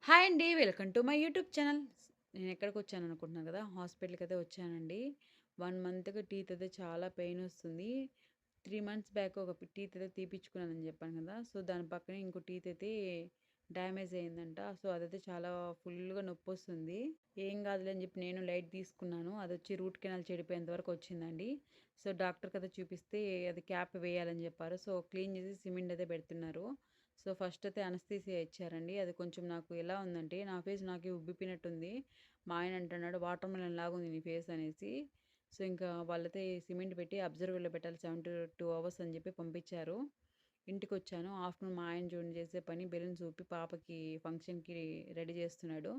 Hi అండి. Welcome to my YouTube channel. నేనెక్కడికొచ్చాననుకుంటున్నారు గదా! హాస్పిటల్‌కైతే వచ్చానండి. 1 మంత్‌గా టీత్ అయితే చాలా పెయినొస్తుంది. 3 మంత్స్ బ్యాక్ ఒక టీత్ అయితే తీపిచ్చుకున్నానని జెప్పాను గదా! సో, దాని పక్కనే ఇంకో టీత్ అయితే డ్యామేజ్ అయిందంట. సో, అదైతే చాలా ఫుల్‌గా నొప్పొస్తుంది. ఏం గాదులే అని జెప్పి నేను లైట్ తీసుకున్నాను. అదొచ్చి రూట్ కెనాల్ చెడిపోయేంత వరకు వచ్చిందండి. సో, డాక్టర్‌కైతే చూపిస్తే అది క్యాప్ వేయాలని జెప్పారు. సో, క్లీన్ జేసి సిమెంట్ అయితే పెడుతున్నారు. సో, ఫస్ట్ అయితే అనస్థీసియా ఇచ్చారండి. అది కొంచెం నాకు ఎలా ఉందంటే, నా ఫేస్ నాకే ఉబ్బిపోయినట్టుంది. మా ఆయన అంటున్నాడు, "వాటర్ మెలన్ లాగుంది నీ ఫేస్" అనేసి. సో, ఇంకా వాళ్ళైతే సిమెంట్ పెట్టి అబ్జర్వర్‌లో పెట్టాలి 72 అవర్స్ అని చెప్పి పంపించారు. ఇంటికొచ్చాను. ఆఫ్టర్‌నూన్ మా ఆయన చూడండి చేసే పని బెలూన్స్ ఊపి పాపకి ఫంక్షన్‌కి రెడీ చేస్తున్నాడు.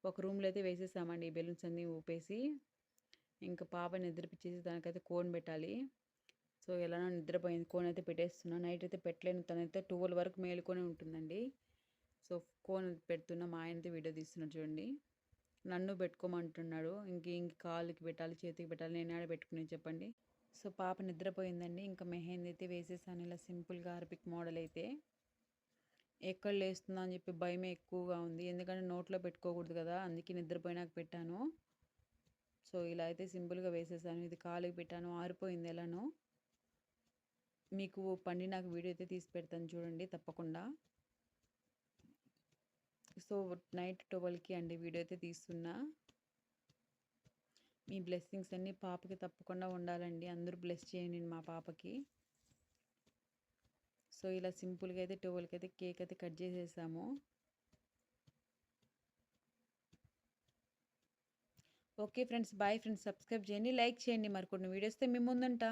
ఒక రూమ్‌లో అయితే వేసేసామండి ఈ బెలూన్స్ అన్నీ ఊపేసి. ఇంకా పాపని నిద్రపిచ్చేసి దానికైతే కోన్ పెట్టాలి. సో, ఎలానో నిద్రపోయింది. కోన్ అయితే పెట్టేస్తున్నా. నైట్ అయితే పెట్టలేను. తనైతే 12 వరకు మేలుకొనే ఉంటుందండి. సో, కోన్ పెడుతున్నా. మా ఆయనతో వీడియో తీస్తున్నాడు చూడండి. నన్ను పెట్టుకోమంటున్నాడు. ఇంక కాళ్ళకి పెట్టాలి, చేతికి పెట్టాలి. నేనేడ పెట్టుకునేది చెప్పండి. సో, పాప నిద్రపోయిందండి. ఇంకా మెహందీ అయితే వేసేసాను ఇలా సింపుల్‌గా అరబిక్ మోడల్ అయితే. ఎక్కడ లేస్తుందా అని చెప్పి భయమే ఎక్కువగా ఉంది. ఎందుకంటే నోట్లో పెట్టుకోకూడదు కదా! అందుకే నిద్రపోయినాక పెట్టాను. సో, ఇలా అయితే సింపుల్‌గా వేసేసాను. ఇది కాలుకి పెట్టాను. ఆరిపోయింది ఎలానో. మీకు పండినాక వీడియో అయితే తీసి పెడతాను చూడండి తప్పకుండా. సో, నైట్ 12కి అండి వీడియో అయితే తీస్తున్నా. మీ బ్లెస్సింగ్స్ అన్నీ పాపకి తప్పకుండా ఉండాలండి. అందరూ బ్లెస్ చేయండి మా పాపకి. సో, ఇలా సింపుల్‌గా అయితే 12కి అయితే కేక్ అయితే కట్ చేసేసాము. Okay friends. Bye friends. Subscribe చేయండి. లైక్ చేయండి. మరికొన్ని వీడియోస్‌తో మీ ముందుంటా.